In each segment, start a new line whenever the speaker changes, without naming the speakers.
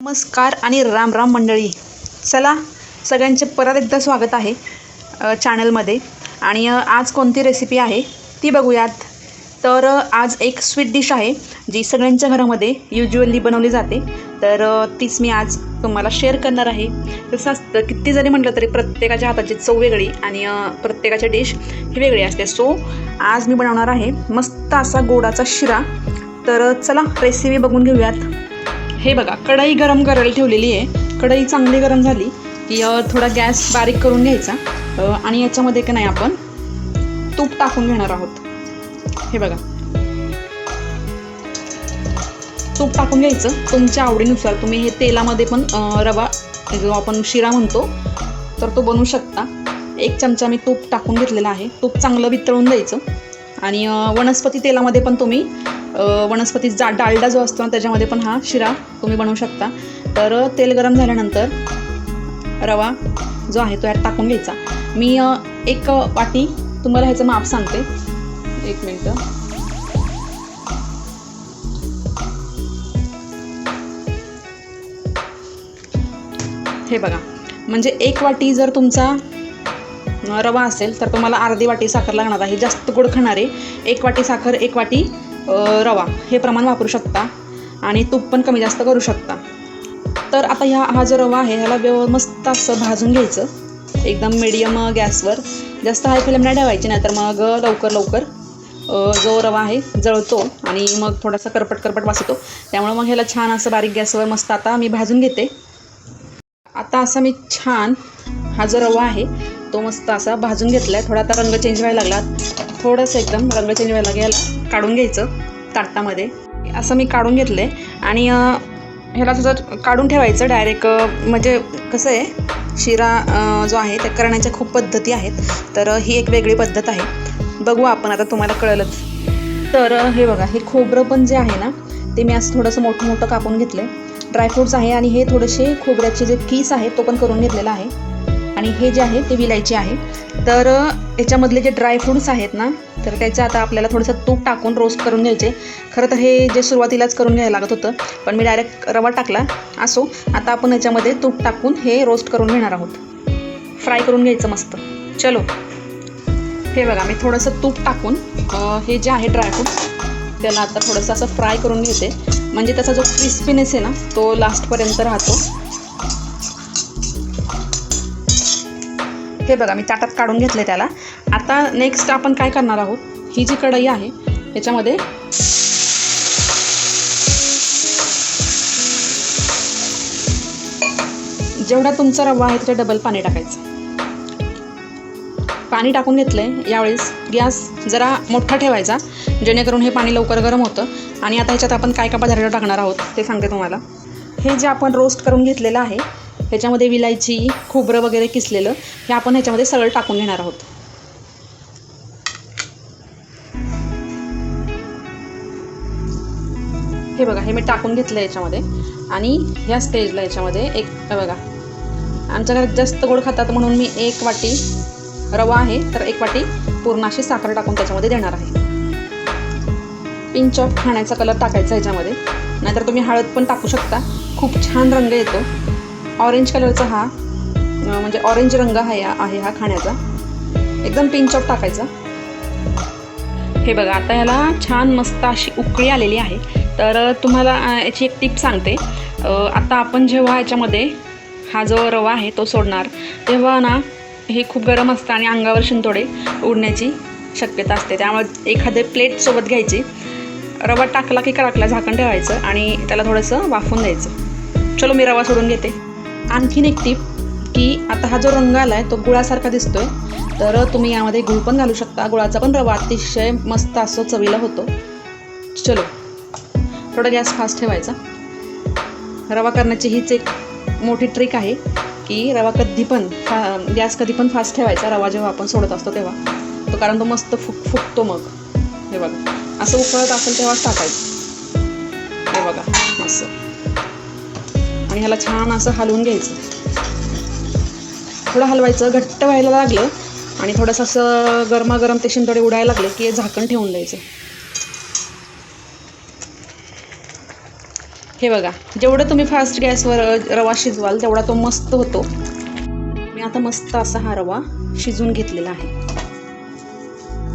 नमस्कार आणि राम राम मंडळी. चला सगळ्यांचे परत एकदा स्वागत आहे चॅनलमध्ये. आणि आज कोणती रेसिपी आहे ती बघूयात. तर आज एक स्वीट डिश आहे जी सगळ्यांच्या घरामध्ये युज्युअली बनवली जाते. तर तीच मी आज तुम्हाला शेअर करणार आहे. तसं असतं किती जरी म्हटलं तरी प्रत्येकाच्या हाताची चव वेगळी आणि प्रत्येकाची डिश ही वेगळी असते. सो आज मी बनवणार आहे मस्त असा गोडाचा शिरा. तर चला रेसिपी बघून घेऊयात. हे बघा, कढई गरम करायला ठेवलेली आहे. कढई चांगली गरम झाली की थोडा गॅस बारीक करून घ्यायचा आणि याच्यामध्ये की नाही आपण तूप टाकून घेणार आहोत. हे बघा, तूप टाकून घ्यायचं तुमच्या आवडीनुसार. तुम्ही हे तेलामध्ये पण रवा जो आपण शिरा म्हणतो तर तो बनवू शकता. 1 चमचा मी तूप टाकून घेतलेला आहे. तूप चांगलं वितळून द्यायचं. आणि वनस्पती तेलामध्ये पण तुम्ही वनस्पती डालडा जो असतो ना त्याच्यामध्ये पण हा शिरा तुम्ही बनवू शकता. तर तेल गरम झाल्यानंतर रवा जो आहे तो यात टाकून घ्यायचा. मी 1 वाटी तुम्हाला ह्याचं माप सांगते. 1 मिनिट. हे बघा, म्हणजे 1 वाटी जर तुमचा रवा असेल तर तुम्हाला अर्धी वाटी साखर लागणार आहे. जास्त गोड खाणारे 1 वाटी साखर 1 वाटी रवा हे प्रमाण वापरू शकता. आणि तूप पण कमी जास्त करू शकता. तर आता हा जो रवा आहे ह्याला मस्त असं भाजून घ्यायचं एकदम मीडियम गॅसवर. जास्त हाय फ्लेम नाही ठेवायची, नाहीतर मग लवकर जो रवा आहे जळतो आणि मग थोडासा करपट वास येतो. त्यामुळे मग ह्याला छान असं बारीक गॅसवर मस्त आता मी भाजून घेते. आता असं मी छान हा जो रवा आहे तो मस्त असा भाजून घेतला आहे. थोडा आता रंग चेंज व्हायला लागला. थोडंसं एकदम रंग चेंज व्हायला लागेल. काढून घ्यायचं ताटामध्ये. असं मी काढून घेतलं आहे. आणि ह्याला जर काढून ठेवायचं डायरेक्ट. म्हणजे कसं आहे, शिरा जो आहे त्या करण्याच्या खूप पद्धती आहेत. तर ही एक वेगळी पद्धत आहे. बघू आपण, आता तुम्हाला कळलंच. तर हे बघा, हे खोबरं पण जे आहे ना ते मी असं थोडंसं मोठं कापून घेतलं आहे. ड्रायफ्रूट्स आहे आणि हे थोडेसे खोबऱ्याचे जे कीस आहे तो पण करून घेतलेला आहे. आणि हे जे आहे ते विलायची आहे. तर याच्यामधले जे ड्रायफ्रूट्स आहेत ना तर त्याचं आता आपल्याला थोडंसं तूप टाकून रोस्ट करून घ्यायचे. खरं तर हे जे सुरुवातीलाच करून घ्यायला लागत होतं, पण मी डायरेक्ट रवा टाकला. असो, आता आपण याच्यामध्ये तूप टाकून हे रोस्ट करून घेणार आहोत. फ्राय करून घ्यायचं मस्त. चलो, हे बघा, मी थोडंसं तूप टाकून हे जे आहे ड्रायफ्रूट्स त्याला आता थोडंसं असं फ्राय करून घेते. म्हणजे त्याचा जो क्रिस्पीनेस आहे ना तो लास्टपर्यंत राहतो. हे बघा, मी ताटात काढून घेतले त्याला. आता नेक्स्ट आपण काय करणार आहोत, ही जी कढई आहे त्याच्यामध्ये जेवढा तुमचा रवा आहे त्याच्या डबल पाणी टाकायचं. पाणी टाकून घेतलं आहे. यावेळेस गॅस जरा मोठा ठेवायचा जेणेकरून हे पाणी लवकर गरम होतं. आणि आता ह्याच्यात आपण काय पदार्थ टाकणार आहोत ते सांगते तुम्हाला. हे जे आपण रोस्ट करून घेतलेलं आहे ह्याच्यामध्ये विलायची, खोबरं वगैरे किसलेलं हे आपण ह्याच्यामध्ये सगळं टाकून घेणार आहोत. हे बघा, हे मी टाकून घेतलं याच्यामध्ये. आणि ह्या स्टेजला याच्यामध्ये एक बघा, आमच्या घरात जास्त गोड खातात म्हणून मी 1 वाटी रवा आहे तर 1 वाटी पूर्ण अशी साखर टाकून त्याच्यामध्ये देणार आहे. पिंच ऑफ खाण्याचा कलर टाकायचा ह्याच्यामध्ये, नाहीतर तुम्ही हळद पण टाकू शकता. खूप छान रंग येतो. ऑरेंज कलरचा हा म्हणजे ऑरेंज रंग आहे हा खाण्याचा. एकदम पिंच ऑफ टाकायचा. हे बघा, आता ह्याला छान मस्त अशी उकळी आलेली आहे. तर तुम्हाला याची एक टिप सांगते. आता आपण जेव्हा याच्यामध्ये हा जो रवा आहे तो सोडणार तेव्हा ना हे खूप गरम असतं आणि अंगावर शिंतोडे उडण्याची शक्यता असते. त्यामुळे एखादे प्लेट सोबत घ्यायची, रवा टाकला की कडाकला झाकण ठेवायचं आणि त्याला थोडंसं वाफवून द्यायचं. चलो, मी रवा सोडून घेते. आणखीन एक टिप की आता हा जो रंग आला आहे तो गुळासारखा दिसतोय तर तुम्ही यामध्ये गुळ पण घालू शकता. गुळाचा पण रवा अतिशय मस्त असं चवीला होतो. चलो, थोडा गॅस फास्ट ठेवायचा. रवा करण्याची हीच एक मोठी ट्रिक आहे की रवा गॅस कधी पण फास्ट ठेवायचा रवा जेव्हा आपण सोडत असतो तेव्हा. तो कारण तो मस्त फुगतो मग. हे बघा, असं उकळत असेल तेव्हाच टाकायचं. हे बघा असं. आणि ह्याला छान असं हलवून घ्यायचं. थोडं हलवायचं. घट्ट व्हायला लागलं आणि थोडंसं असं गरमागरम ते शिंतोडे उडायला लागले की झाकण ठेवून द्यायचं. हे बघा, जेवढं तुम्ही फास्ट गॅसवर रवा शिजवाल तेवढा तो मस्त होतो. मी आता मस्त असा हा रवा शिजवून घेतलेला आहे.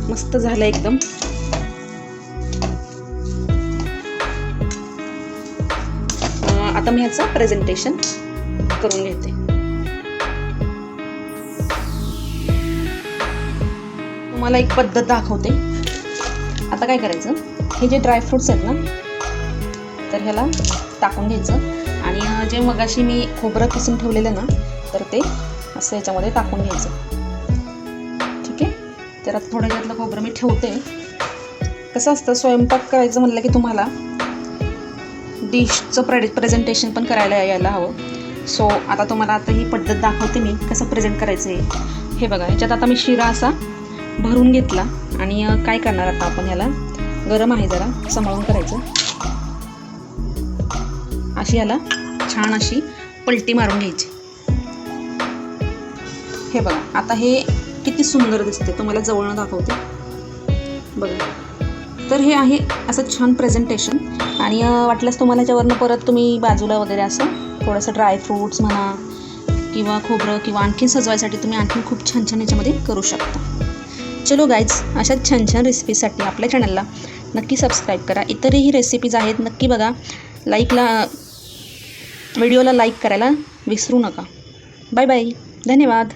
मस्त झाला एकदम. आता मी ह्याचं प्रेझेंटेशन करून घेते. तुम्हाला एक पद्धत दाखवते. आता काय करायचं, हे जे ड्रायफ्रुट्स आहेत ना, तर ह्याला टाकून घ्यायचं आणि जे मगाशी मी खोबरं किसून ठेवलेलं ना, तर ते असं याच्यामध्ये टाकून घ्यायचं. ठीक आहे. तर आता थोडं यातलं खोबरं मी ठेवते. कसं असतं, स्वयंपाक करायचं म्हणलं की तुम्हाला डिशचं प्रेझेंटेशन पण करायला यायला हवं. सो आता तुम्हाला आता ही पद्धत दाखवते मी कसं प्रेझेंट करायचं आहे. हे बघा, ह्याच्यात आता मी शिरा असा भरून घेतला आणि काय करणार आता आपण, ह्याला गरम आहे जरा सांभाळून करायचं. अशी याला छान अशी पलटी मारून घ्यायची. हे बघा, आता हे किती सुंदर दिसते, तुम्हाला जवळनं दाखवते बघा. तर हे आहे असं छान प्रेझेंटेशन. आणि वाटल्यास तुम्हाला याच्यावरनं परत तुम्ही बाजूला वगैरे असं थोडंसं ड्रायफ्रूट्स म्हणा किंवा खोबरं किंवा आणखीन सजवायसाठी तुम्ही आणखीन खूप छान छान याच्यामध्ये करू शकता. चलो गाईज, अशा छान छान रेसिपीसाठी आपल्या चॅनलला नक्की सबस्क्राईब करा. इतरही रेसिपीज आहेत, नक्की बघा. व्हिडिओला लाईक करायला विसरू नका. बाय बाय, धन्यवाद.